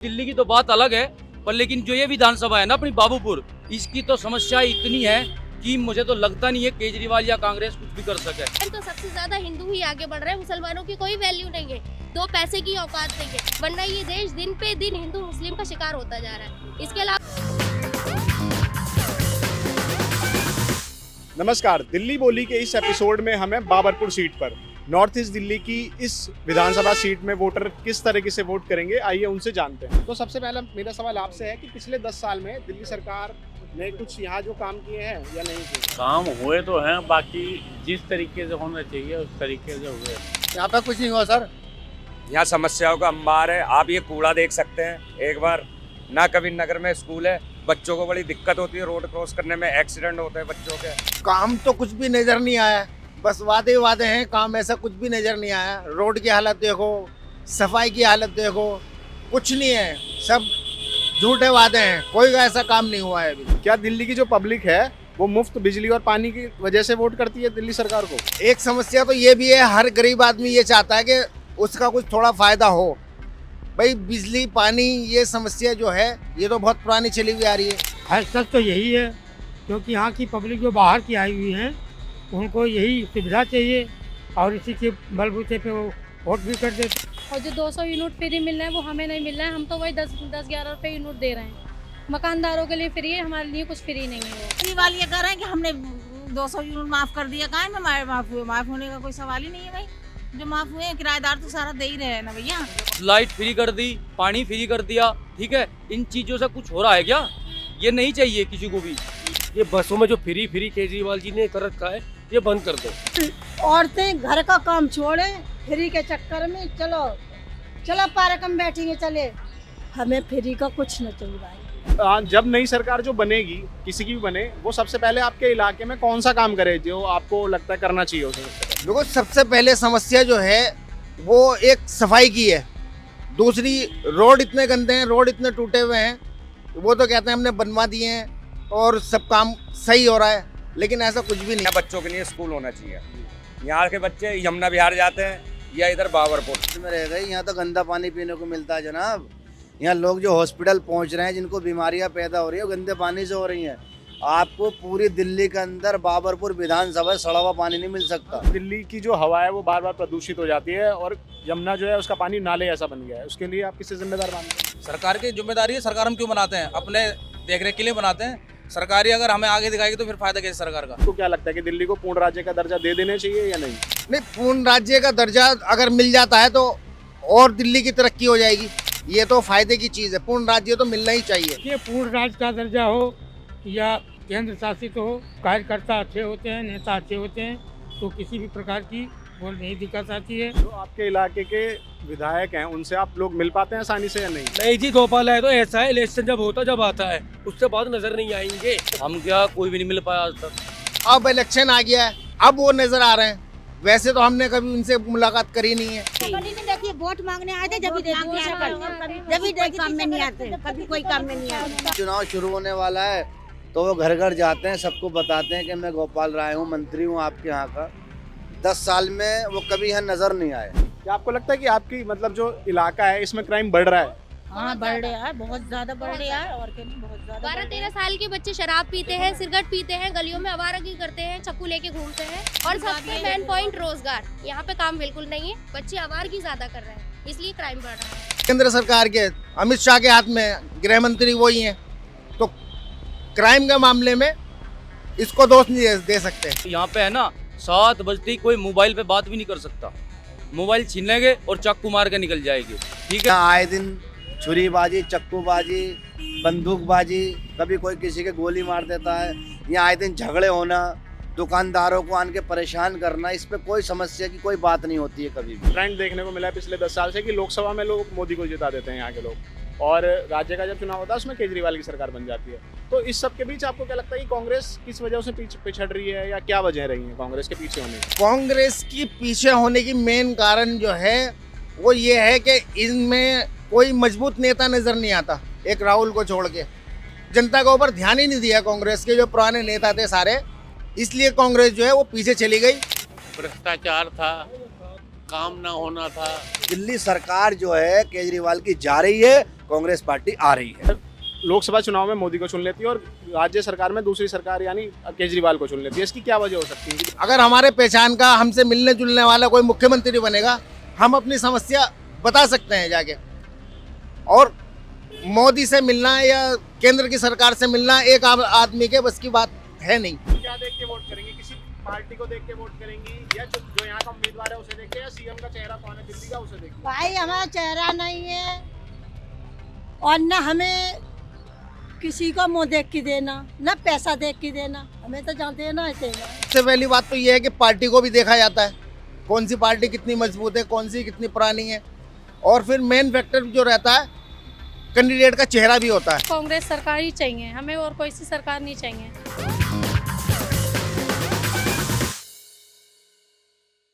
दिल्ली की तो बात अलग है, पर लेकिन जो ये विधानसभा है ना अपनी बाबूपुर, इसकी तो समस्या इतनी है कि मुझे तो लगता नहीं है केजरीवाल या कांग्रेस कुछ भी कर सके। तो सबसे ज्यादा हिंदू ही आगे बढ़ रहे हैं, मुसलमानों की कोई वैल्यू नहीं है, दो पैसे की औकात नहीं है, वरना ये देश दिन पे दिन हिंदू मुस्लिम का शिकार होता जा रहा है। इसके अलावा नमस्कार, दिल्ली बोली के इस एपिसोड में हमें बाबरपुर सीट पर नॉर्थ ईस्ट दिल्ली की इस विधानसभा सीट में वोटर किस तरीके से वोट करेंगे, आइए उनसे जानते हैं। तो सबसे पहला मेरा सवाल आपसे है कि पिछले 10 साल में दिल्ली सरकार ने कुछ यहाँ जो काम किए हैं या नहीं किए? काम हुए तो हैं, बाकी जिस तरीके से होना चाहिए उस तरीके से हुए। यहाँ पे कुछ नहीं हुआ सर। यहाँ समस्याओं का अंबार है। आप ये कूड़ा देख सकते हैं एक बार। ना कभी नगर में स्कूल है, बच्चों को बड़ी दिक्कत होती है, रोड क्रॉस करने में एक्सीडेंट होते हैं बच्चों के। काम तो कुछ भी नजर नहीं आया, बस वादे वादे हैं, काम ऐसा कुछ भी नजर नहीं आया। रोड की हालत देखो, सफाई की हालत देखो, कुछ नहीं है, सब झूठे वादे हैं, कोई ऐसा काम नहीं हुआ है अभी। क्या दिल्ली की जो पब्लिक है वो मुफ्त बिजली और पानी की वजह से वोट करती है दिल्ली सरकार को? एक समस्या तो ये भी है, हर गरीब आदमी ये चाहता है कि उसका कुछ थोड़ा फायदा हो। भाई बिजली पानी ये समस्या जो है ये तो बहुत पुरानी चली हुई आ रही है। सच तो यही है, क्योंकि यहाँ की पब्लिक जो बाहर की आई हुई है उनको यही सुविधा चाहिए और इसी के बलबूते पे वो वोट भी कर देते। और जो 200 यूनिट फ्री मिल रहे हैं वो हमें नहीं मिल रहा है, हम तो वही 10-11 रुपये यूनिट दे रहे हैं। मकानदारों के लिए फ्री है, हमारे लिए कुछ फ्री नहीं है। केजरीवाल ये कह रहे हैं कि हमने 200 यूनिट माफ कर दिया, कहाँ में माफ हुए? माफ होने का कोई सवाल ही नहीं है भाई। जो माफ हुए हैं किराएदार तो सारा दे ही रहे हैं ना भैया। लाइट फ्री कर दी, पानी फ्री कर दिया, ठीक है। इन चीजों से कुछ हो रहा है क्या? ये नहीं चाहिए किसी को भी। ये बसों में जो फ्री केजरीवाल जी ने कर रखा है ये बंद कर दो। औरतें घर का काम छोड़े फ्री के चक्कर में चलो पार्क में बैठेंगे, चले। हमें फ्री का कुछ न चाहिए भाई। जब नई सरकार जो बनेगी, किसी की भी बने, वो सबसे पहले आपके इलाके में कौन सा काम करे जो आपको लगता है करना चाहिए उसे? देखो, सबसे पहले समस्या जो है वो एक सफाई की है। दूसरी, रोड इतने गंदे हैं, रोड इतने टूटे हुए हैं, वो तो कहते हैं हमने बनवा दिए हैं और सब काम सही हो रहा है, लेकिन ऐसा कुछ भी नहीं। बच्चों के लिए स्कूल होना चाहिए। यहाँ के बच्चे यमुना विहार जाते हैं या इधर बाबरपुर में रह गए। यहाँ तो गंदा पानी पीने को मिलता है जनाब। यहाँ लोग जो हॉस्पिटल पहुँच रहे हैं, जिनको बीमारियाँ पैदा हो रही है, वो गंदे पानी से हो रही हैं। आपको पूरी दिल्ली के अंदर बाबरपुर विधानसभा सड़ा हुआ पानी नहीं मिल सकता। दिल्ली की जो हवा है वो बार बार प्रदूषित हो जाती है और यमुना जो है उसका पानी नाले ऐसा बन गया है। उसके लिए आप किससे जिम्मेदार मानते हैं? सरकार की जिम्मेदारी है। सरकार हम क्यों बनाते हैं? अपने देखरेख के लिए बनाते हैं। सरकारी अगर हमें आगे दिखाएगी तो फिर फायदा कैसे सरकार का? तो क्या लगता है कि दिल्ली को पूर्ण राज्य का दर्जा दे देना चाहिए या नहीं? नहीं, पूर्ण राज्य का दर्जा अगर मिल जाता है तो और दिल्ली की तरक्की हो जाएगी। ये तो फायदे की चीज़ है, पूर्ण राज्य तो मिलना ही चाहिए। ये पूर्ण राज्य का दर्जा हो या केंद्र शासित हो, कार्यकर्ता अच्छे होते हैं, नेता अच्छे होते हैं, तो किसी भी प्रकार की वो नहीं दिक्कत आती है। जो आपके इलाके के विधायक हैं उनसे आप लोग मिल पाते हैं आसानी से या नहीं? नहीं जी, गोपाल है तो ऐसा है, इलेक्शन जब आता है उससे बाद नजर नहीं आएंगे। हम क्या, कोई भी नहीं मिल पाया आज तक। अब इलेक्शन आ गया है, अब वो नजर आ रहे हैं। वैसे तो हमने कभी उनसे मुलाकात करी नहीं है। देखिए वोट मांगने आए थे, जब भी काम में नहीं आते, कभी कोई काम में नहीं आते। चुनाव शुरू होने वाला है तो वो घर घर जाते हैं, सबको बताते हैं कि मैं गोपाल राय हूँ, मंत्री हूँ आपके यहाँ का। 10 साल में वो कभी यहाँ नजर नहीं आए। क्या आपको लगता है कि आपकी मतलब जो इलाका है इसमें क्राइम बढ़ रहा है? हाँ बढ़ रहा है, बहुत ज्यादा बढ़ रहा है। और क्या नहीं, बहुत ज्यादा। 12-13 साल के बच्चे शराब पीते हैं, सिगरेट पीते हैं, गलियों में आवारागी करते हैं, चक्कू लेके घूमते हैं। और सबसे मेन पॉइंट रोजगार, यहाँ पे काम बिल्कुल नहीं है, बच्चे आवारगी ज्यादा कर रहे हैं, इसलिए क्राइम बढ़ रहा है। केंद्र सरकार के अमित शाह के हाथ में गृह मंत्री वही हैं, तो क्राइम के मामले में इसको दोष नहीं दे सकते। यहाँ पे है ना, 7 बजते ही कोई मोबाइल पे बात भी नहीं कर सकता। मोबाइल छीन लेंगे और चाकू मार के निकल जाएंगे, ठीक है। आए दिन छुरीबाजी, चक्कूबाजी, बंदूकबाजी, कभी कोई किसी के गोली मार देता है। यहाँ आए दिन झगड़े होना, दुकानदारों को आन के परेशान करना, इस पे कोई समस्या की कोई बात नहीं होती है कभी भी। ट्रेंड देखने को मिला है पिछले 10 साल से कि लोकसभा में लोग मोदी को जिता देते हैं यहाँ के लोग, और राज्य का जब चुनाव होता है उसमें केजरीवाल की सरकार बन जाती है। तो इस सब के बीच आपको क्या लगता है कि कांग्रेस किस वजह से पिछड़ रही है या क्या वजह रही है कांग्रेस के पीछे होने की? कांग्रेस की पीछे होने की मेन कारण जो है वो ये है कि इनमें कोई मजबूत नेता नजर नहीं आता। एक राहुल को छोड़ के जनता के ऊपर ध्यान ही नहीं दिया कांग्रेस के जो पुराने नेता थे सारे, इसलिए कांग्रेस जो है वो पीछे चली गई। भ्रष्टाचार था, काम ना होना था। दिल्ली सरकार जो है केजरीवाल की जा रही है कांग्रेस पार्टी आ रही है। लोकसभा चुनाव में मोदी को चुन लेती है और राज्य सरकार में दूसरी सरकार यानी केजरीवाल को चुन लेती है, इसकी क्या वजह हो सकती है? अगर हमारे पहचान का हमसे मिलने जुलने वाला कोई मुख्यमंत्री बनेगा, हम अपनी समस्या बता सकते हैं जाके। और मोदी से मिलना या केंद्र की सरकार से मिलना एक आदमी के बस की बात है नहीं। क्या देख के वोट करेंगे? किसी पार्टी को देख के वोट करेंगी या जो यहाँ का उम्मीदवार है उसे देख के, या सीएम का चेहरा कौन है दिल्ली का उसे देख के? भाई हमारा चेहरा नहीं है और न हमें किसी को मुंह देख के देना, न पैसा देख के देना, हमें तो जहाँ देना है देना। सबसे पहली बात तो ये है कि पार्टी को भी देखा जाता है, कौन सी पार्टी कितनी मजबूत है, कौन सी कितनी पुरानी है। और फिर मेन फैक्टर जो रहता है कैंडिडेट का चेहरा भी होता है। कांग्रेस सरकार ही चाहिए हमें, और कोई सी सरकार नहीं चाहिए।